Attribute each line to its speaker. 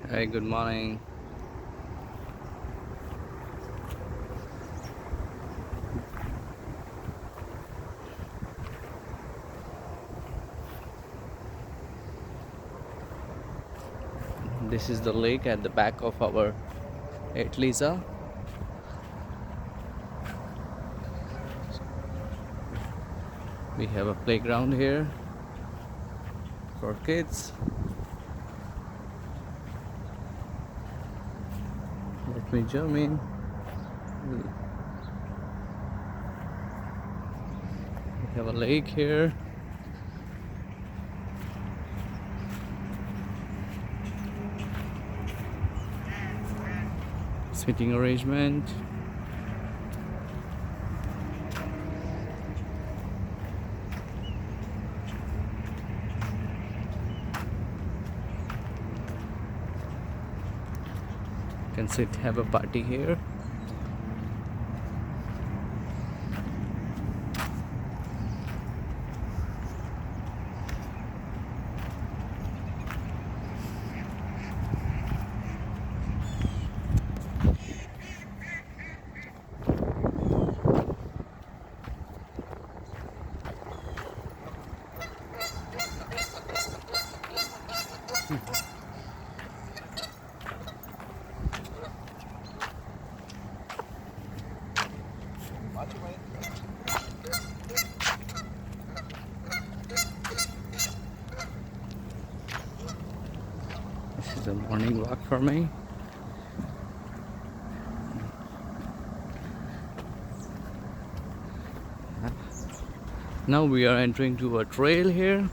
Speaker 1: Hey, good morning. This is the lake at the back of our Etlisa. We have a playground here for kids. Let me zoom in. We have a lake here. Sitting arrangement. You can sit, have a party here. This is a morning walk for me. Now we are entering to a trail here.